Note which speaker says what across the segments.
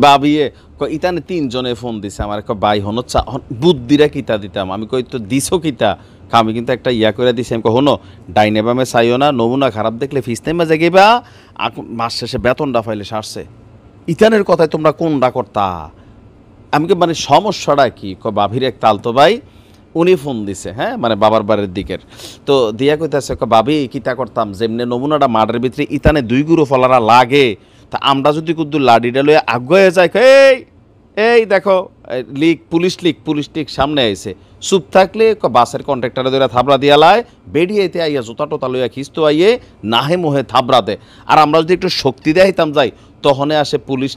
Speaker 1: ভাবিয়ে ইতানে 3 জনে ফোন দিছে আমার, ভাই হনো বুদ্ধিরা কিতা দিতাম, আমি কই তো দিছো কিতা, আমি কিন্তু একটা ইয়া করে দিছি, আমি হনো ডাইনে বামে চাইও না, নমুনা খারাপ দেখলে ফিস টাইমে জাগিবা, মাস শেষে বেতনটা ফাইলে সারছে। ইতানের কথায় তোমরা কোনটা করতা? আমি মানে সমস্যাটা কি? বাভির এক তালতো ভাই উনি ফোন দিছে, হ্যাঁ মানে বাবার বাড়ির দিকের, তো দিয়া কইতাছে ভাবি কিতা করতাম, যেমনি নমুনাটা মাঠের ভিতরে ইতানে 2 গুরু ফলারা লাগে, তা আমরা যদি কুদ্দু লাডিটা লয়ে আগুয়ে যাই, এই এই দেখো পুলিশ লিক সামনে আইছে, চুপ থাকলে বাসের কন্ট্রাক্টরে ধরে থাবড়া দিয়া লায়, বেরিয়ে আইতে আইয়া জোতা টোতা লইয়া খিস্তো আইয়ে নাহে মোহে থাবড়া দে। আর আমরা যদি একটু শক্তি দেখাইতাম যাই, তখনই আসে পুলিশ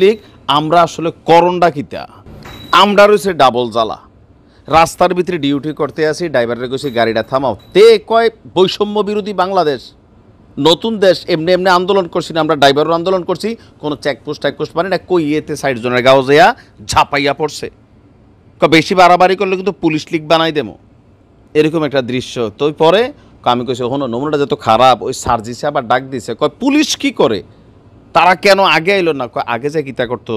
Speaker 1: লিক। আমরা আসলে করণটা কিতা? আমরা রয়েছে ডাবল জ্বালা, রাস্তার ভিতরে ডিউটি করতে আসি, ড্রাইভারের কইছি গাড়িটা থামাও, তে কয় বৈষম্য বিরোধী বাংলাদেশ, নতুন দেশ, এমনি আন্দোলন করছি না, আমরা ড্রাইভারও আন্দোলন করছি, কোনো চেকপোস্ট মানে না, কই এতে 60 জনের গাও যেয়া ঝাপাইয়া পড়ছে, বেশি বাড়াবাড়ি করলে কিন্তু পুলিশ লিগ বানাই দেবো, এরকম একটা দৃশ্য। তো পরে আমি কইছি হনো নমুনাটা যত খারাপ, ওই সার্জিসে আবার ডাক দিছে, কয় পুলিশ কি করে, তারা কেন আগে এলো না? আগে যে কিতা করতো,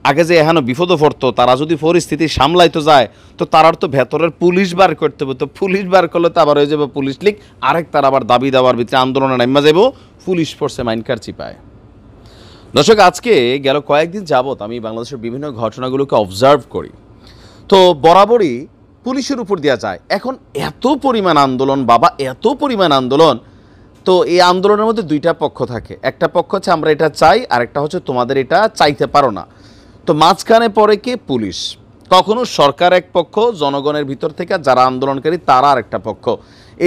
Speaker 1: আগে যে এখানে বিপদও পড়তো, তারা যদি পরিস্থিতি সামলাইতে যায়, তো তারার তো ভেতরের পুলিশ বার করতে হবে, তো পুলিশ বার করলে তো আবার হয়ে যাবে পুলিশ লিগ, আরেক তার আবার দাবি দেওয়ার ভিতরে আন্দোলনে নামা যাবো, পুলিশ ফোর্সে মাইনকার চিপায়। দর্শক, আজকে গেল কয়েকদিন যাবত আমি বাংলাদেশের বিভিন্ন ঘটনাগুলোকে অবজার্ভ করি, তো বরাবরই পুলিশের উপর দেওয়া যায়। এখন এত পরিমাণ আন্দোলন, বাবা এত পরিমাণ আন্দোলন, তো এই আন্দোলনের মধ্যে 2টা পক্ষ থাকে, একটা পক্ষ হচ্ছে আমরা এটা চাই, আরেকটা হচ্ছে তোমাদের এটা চাইতে পারো না। তো মাঝখানে পড়ে কে? পুলিশ। কখনো সরকার এক পক্ষ, জনগণের ভিতর থেকে যারা আন্দোলনকারী তারা আরেকটা পক্ষ।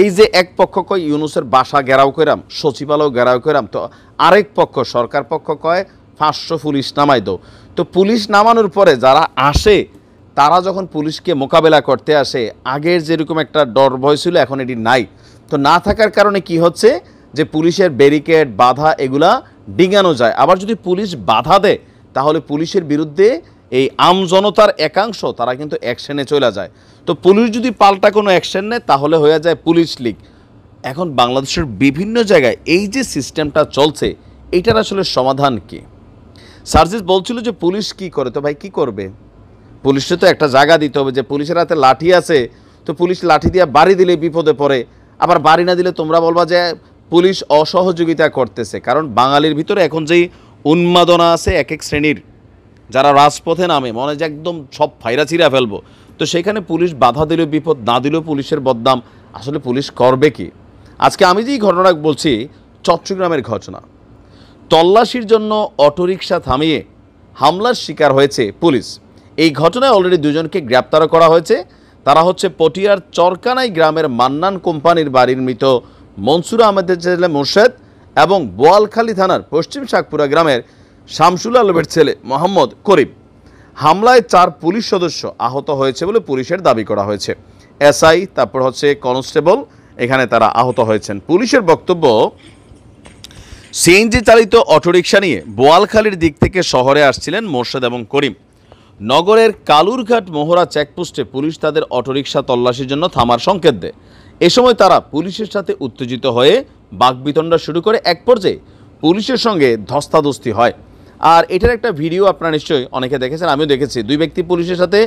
Speaker 1: এই যে এক পক্ষ কয় ইউনূসের বাসা ঘেরাও কইরাম, সচিবালয় ঘেরাও কইরাম, তো আরেক পক্ষ সরকার পক্ষ কয় 500 পুলিশ নামাই দাও। তো পুলিশ নামানোর পরে যারা আসে, তারা যখন পুলিশকে মোকাবেলা করতে আসে, আগের যেরকম একটা ডর ভয় ছিল এখন এটি নাই। তো না থাকার কারণে কি হচ্ছে, যে পুলিশের ব্যারিকেড বাধা এগুলা ডিঙানো যায়। আবার যদি পুলিশ বাধা দেয়, তাহলে পুলিশের বিরুদ্ধে এই আমজনতার একাংশ তারা কিন্তু অ্যাকশনে চলে যায়। তো পুলিশ যদি পাল্টা কোনো অ্যাকশন নেয়, তাহলে হয়ে যায় পুলিশ লিগ। এখন বাংলাদেশের বিভিন্ন জায়গায় এই যে সিস্টেমটা চলছে, এইটার আসলে সমাধান কি? সার্জিস বলছিল যে পুলিশ কি করে, তো ভাই কি করবে? পুলিশে তো একটা জায়গা দিতে হবে, যে পুলিশের হাতে লাঠি আছে, তো পুলিশ লাঠি দিয়ে বাড়ি দিলে বিপদে পড়ে, আবার বাড়ি না দিলে তোমরা বলবা যে পুলিশ অসহযোগিতা করতেছে। কারণ বাঙালির ভিতরে এখন যেই উন্মাদনা আছে এক এক শ্রেণীর, যারা রাজপথে নামে মনে যে একদম সব ফাইরা চিরা ফেলবো, তো সেখানে পুলিশ বাধা দিলেও বিপদ, না দিলেও পুলিশের বদনাম। আসলে পুলিশ করবে কি? আজকে আমি যেই ঘটনা বলছি, চট্টগ্রামের ঘটনা। তল্লাশির জন্য অটোরিকশা থামিয়ে হামলার শিকার হয়েছে পুলিশ। এই ঘটনায় অলরেডি 2 জনকে গ্রেপ্তারও করা হয়েছে। তারা হচ্ছে পটিয়ার চরকানাই গ্রামের মান্নান কোম্পানির বাড়ির মৃত মনসুর আহমেদের ছেলে মোর্শেদ এবং বোয়ালখালী থানার পশ্চিম শাকপুরা গ্রামের শামসুল আলমের ছেলে মোহাম্মদ করিম। হামলায় 4 পুলিশ সদস্য আহত হয়েছে বলে পুলিশের দাবি করা হয়েছে। এসআই, তারপর হচ্ছে কনস্টেবল, এখানে তারা আহত হয়েছেন। পুলিশের বক্তব্য, সিএনজি চালিত অটোরিকশা নিয়ে বোয়ালখালীর দিক থেকে শহরে আসছিলেন মোর্শেদ এবং করিম। নগরের কালুরঘাট মোহরা চেকপোস্টে পুলিশ তাদের অটোরিকশা তল্লাশির জন্য থামার সংকেত দেয়। এ সময় তারা পুলিশের সাথে উত্তেজিত হয়ে বাকবিতণ্ডা শুরু করে, এক পর্যায়ে পুলিশের সঙ্গে ধস্তাধস্তি হয়। আর এটার একটা ভিডিও আপনারা নিশ্চয়ই অনেকে দেখেছেন, আমিও দেখেছি। 2 ব্যক্তি পুলিশের সাথে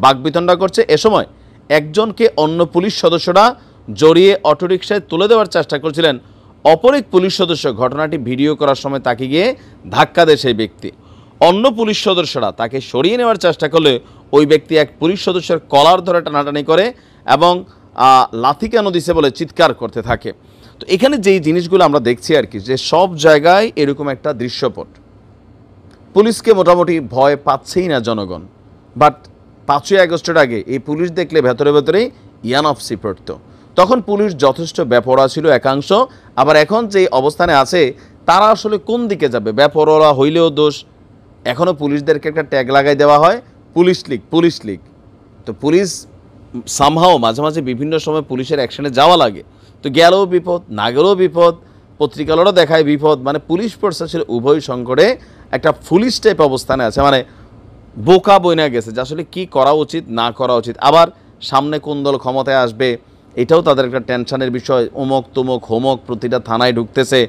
Speaker 1: বাকবিতণ্ডা করছে। এ সময় একজনকে অন্য পুলিশ সদস্যরা জড়িয়ে অটোরিকশায় তুলে দেওয়ার চেষ্টা করছিলেন। অপর এক পুলিশ সদস্য ঘটনাটি ভিডিও করার সময় তাকে গিয়ে ধাক্কা দেয় সেই ব্যক্তি। অন্য পুলিশ সদস্যরা তাকে সরিয়ে নেওয়ার চেষ্টা করলে ওই ব্যক্তি এক পুলিশ সদস্যের কলার ধরে টানাটানি করে এবং লাথি কেন দিছে বলে চিৎকার করতে থাকে। তো এখানে যেই জিনিসগুলো আমরা দেখছি আর কি, যে সব জায়গায় এরকম একটা দৃশ্যপট, পুলিশকে মোটামুটি ভয় পাচ্ছেই না জনগণ। বাট 5ই আগস্টের আগে এই পুলিশ দেখলে ভেতরে ভেতরেই ইয়ানফসি পড়ত। তখন পুলিশ যথেষ্ট বেপরোয়া ছিল একাংশ, আবার এখন যে অবস্থানে আছে তারা আসলে কোন দিকে যাবে? বেপরোয়া হইলেও দোষ। এখনও পুলিশদেরকে একটা ট্যাগ লাগাই দেওয়া হয় পুলিশ লিগ। তো পুলিশ সামহাও মাঝে মাঝে বিভিন্ন সময় পুলিশের অ্যাকশনে যাওয়া লাগে, তো গেলেও বিপদ, না গেলেও বিপদ, পত্রিকালয়ও দেখায় বিপদ। মানে পুলিশ ফোর্স আসলে উভয় সংকটে একটা পুলিশ টাইপ অবস্থানে আছে, মানে বোকা বইনা গেছে যে আসলে কী করা উচিত না করা উচিত। আবার সামনে কোন দল ক্ষমতায় আসবে এটাও তাদের একটা টেনশনের বিষয়। অমুক তমুক হোমক প্রতিটা থানায় ঢুকতেছে,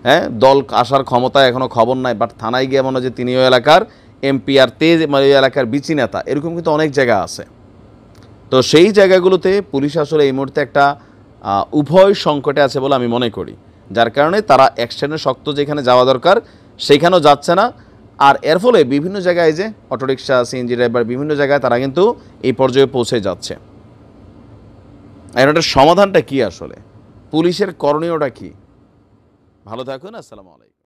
Speaker 1: হ্যাঁ, দল আসার ক্ষমতা এখনও খবর নাই, বাট থানায় গিয়ে মনে হয় যে তিনি ওই এলাকার এমপি আর তেজ মানে ওই এলাকার বিচি নেতা, এরকম কিন্তু অনেক জায়গা আছে। তো সেই জায়গাগুলোতে পুলিশ আসলে এই মুহূর্তে একটা উভয় সংকটে আছে বলে আমি মনে করি, যার কারণে তারা অ্যাকশনের শক্ত যেখানে যাওয়া দরকার সেইখানেও যাচ্ছে না। আর এর ফলে বিভিন্ন জায়গায় যে অটোরিকশা, সিএনজি ড্রাইভার বিভিন্ন জায়গায় তারা কিন্তু এই পর্যায়ে পৌঁছে যাচ্ছে। এর একটা সমাধানটা কি আসলে, পুলিশের করণীয়টা কি? ভালো থাকুন, আসসালামু আলাইকুম।